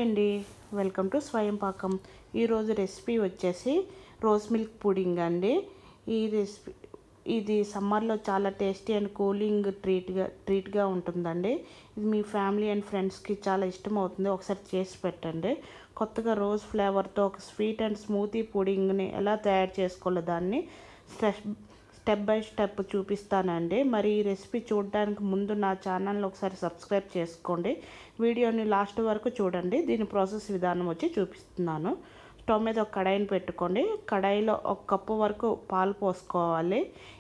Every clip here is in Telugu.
అండి వెల్కమ్ టు స్వయం పాకం. ఈరోజు రెసిపీ వచ్చేసి రోజ్ మిల్క్ పుడింగ్ అండి. ఈ రెసిపీ ఇది సమ్మర్లో చాలా టేస్టీ అండ్ కూలింగ్ ట్రీట్గా ఉంటుందండి. ఇది మీ ఫ్యామిలీ అండ్ ఫ్రెండ్స్కి చాలా ఇష్టం అవుతుంది. ఒకసారి చేసి పెట్టండి. కొత్తగా రోజ్ ఫ్లేవర్తో ఒక స్వీట్ అండ్ స్మూతీ పుడింగ్ని ఎలా తయారు చేసుకోవాలో దాన్ని స్టెప్ బై స్టెప్ చూపిస్తానండి. మరి ఈ రెసిపీ చూడడానికి ముందు నా ఛానల్ని ఒకసారి సబ్స్క్రైబ్ చేసుకోండి. వీడియోని లాస్ట్ వరకు చూడండి. దీని ప్రాసెస్ విధానం వచ్చి చూపిస్తున్నాను. స్టవ్ మీద ఒక కడాయిని పెట్టుకోండి. కడాయిలో 1 కప్పు వరకు పాలు పోసుకోవాలి.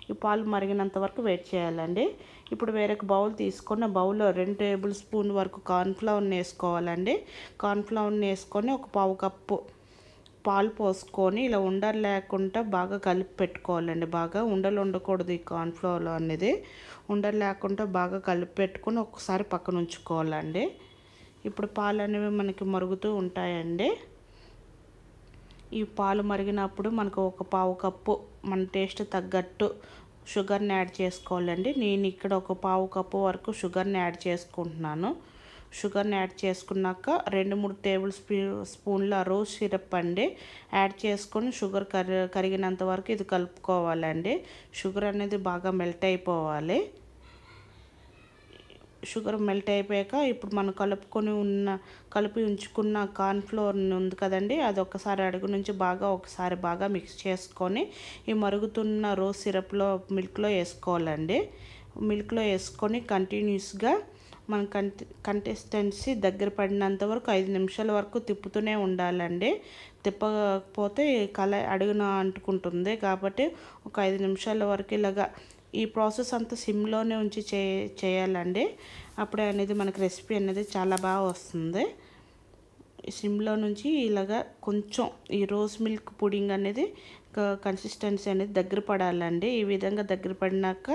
ఈ పాలు మరిగినంత వరకు వెయిట్ చేయాలండి. ఇప్పుడు వేరొక బౌల్ తీసుకొని ఆ బౌల్లో 2 టేబుల్ స్పూన్ వరకు కార్న్ఫ్లవర్ని వేసుకోవాలండి. కార్న్ఫ్లవర్ని వేసుకొని ఒక 1/2 కప్పు పాలు పోసుకొని ఇలా ఉండలు లేకుండా బాగా కలిపి పెట్టుకోవాలండి. బాగా ఉండలు ఉండకూడదు. ఈ కార్న్ఫ్లవర్ అనేది ఉండలు లేకుండా బాగా కలిపి పెట్టుకొని ఒకసారి పక్కన ఉంచుకోవాలండి. ఇప్పుడు పాలు అనేవి మనకి మరుగుతూ ఉంటాయండి. ఈ పాలు మరిగినప్పుడు మనకు ఒక 1/2 కప్పు మన టేస్ట్ తగ్గట్టు షుగర్ని యాడ్ చేసుకోవాలండి. నేను ఇక్కడ ఒక 1/2 కప్పు వరకు షుగర్ని యాడ్ చేసుకుంటున్నాను. షుగర్ని యాడ్ చేసుకున్నాక 2-3 టేబుల్ స్పూన్ల రోజ్ సిరప్ అండి యాడ్ చేసుకొని షుగర్ కరిగినంత వరకు ఇది కలుపుకోవాలండి. షుగర్ అనేది బాగా మెల్ట్ అయిపోవాలి. షుగర్ మెల్ట్ అయిపోయాక ఇప్పుడు మనం కలిపి ఉంచుకున్న కార్న్ఫ్లోర్ ఉంది కదండి, అది ఒకసారి అడుగు నుంచి ఒకసారి బాగా మిక్స్ చేసుకొని ఈ మరుగుతున్న రోజ్ సిరప్లో మిల్క్లో వేసుకోవాలండి. మిల్క్లో వేసుకొని కంటిన్యూస్గా మన కన్సిస్టెన్సీ దగ్గర పడినంత వరకు 5 నిమిషాల వరకు తిప్పుతూనే ఉండాలండి. తిప్పకపోతే అడుగున అంటుకుంటుంది. కాబట్టి ఒక 5 నిమిషాల వరకు ఇలాగా ఈ ప్రాసెస్ అంతా సిమ్లోనే ఉంచి చేయాలండి. అప్పుడే అనేది మనకి రెసిపీ అనేది చాలా బాగా వస్తుంది. సిమ్లో నుంచి ఇలాగా కొంచెం ఈ రోజ్ మిల్క్ పుడింగ్ అనేది కన్సిస్టెన్సీ అనేది దగ్గర పడాలండి. ఈ విధంగా దగ్గర పడినాక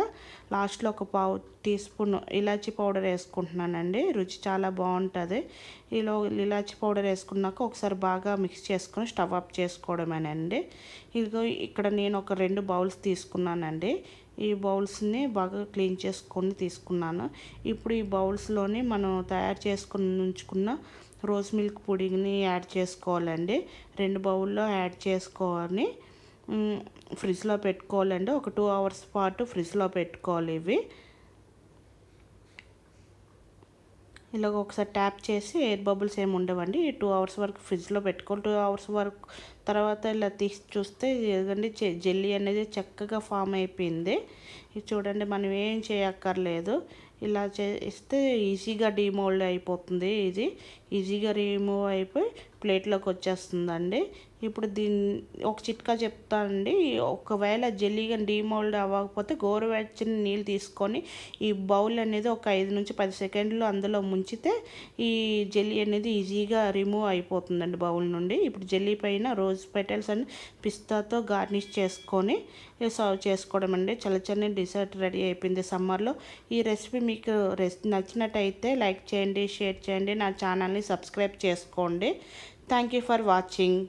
లాస్ట్లో ఒక 1/2 టీ స్పూన్ ఇలాచీ పౌడర్ వేసుకుంటున్నానండి. రుచి చాలా బాగుంటుంది. ఇలాచీ పౌడర్ వేసుకున్నాక ఒకసారి బాగా మిక్స్ చేసుకొని స్టవ్ ఆఫ్ చేసుకోవడమేనండి. ఇదిగో ఇక్కడ నేను ఒక 2 బౌల్స్ తీసుకున్నానండి. ఈ బౌల్స్ని బాగా క్లీన్ చేసుకొని తీసుకున్నాను. ఇప్పుడు ఈ బౌల్స్లోని మనం తయారు చేసుకుని ఉంచుకున్న రోజ్ మిల్క్ పుడింగ్ని యాడ్ చేసుకోవాలండి. 2 బౌల్లో యాడ్ చేసుకొని ఫ్రిడ్జ్లో పెట్టుకోవాలండి. ఒక 2 అవర్స్ పాటు ఫ్రిడ్జ్లో పెట్టుకోవాలి. ఇవి ఇలాగ ఒకసారి ట్యాప్ చేసి ఎయిర్ బబుల్స్ ఏమి ఉండవండి. 2 అవర్స్ వరకు ఫ్రిడ్జ్లో పెట్టుకోవాలి. 2 అవర్స్ వరకు తర్వాత ఇలా తీసి చూస్తే ఇదండి జెల్లీ అనేది చక్కగా ఫామ్ అయిపోయింది. ఇది చూడండి, మనం ఏం చేయక్కర్లేదు. ఇలా చేస్తే ఈజీగా డిమోల్డ్ అయిపోతుంది. ఇది ఈజీగా రిమూవ్ అయిపోయి ప్లేట్లోకి వచ్చేస్తుందండి. ఇప్పుడు ఒక చిట్కా చెప్తానండి. ఒకవేళ జెల్లీగా డిమోల్డ్ అవ్వకపోతే గోరువెచ్చని నీళ్ళు తీసుకొని ఈ బౌల్ అనేది ఒక 5 నుంచి 10 సెకండ్లు అందులో ముంచితే ఈ జెల్లీ అనేది ఈజీగా రిమూవ్ అయిపోతుందండి బౌల్ నుండి. ఇప్పుడు జెల్లీ పైన రోజ్ పెటల్స్ అని పిస్తాతో గార్నిష్ చేసుకొని సర్వ్ చేసుకోవడం అండి. చల్లచల్లని డిజర్ట్ రెడీ అయిపోయింది సమ్మర్లో. ఈ రెసిపీ మీకు నచ్చినట్టయితే లైక్ చేయండి, షేర్ చేయండి, నా ఛానల్ని సబ్స్క్రైబ్ చేసుకోండి. Thank you for watching.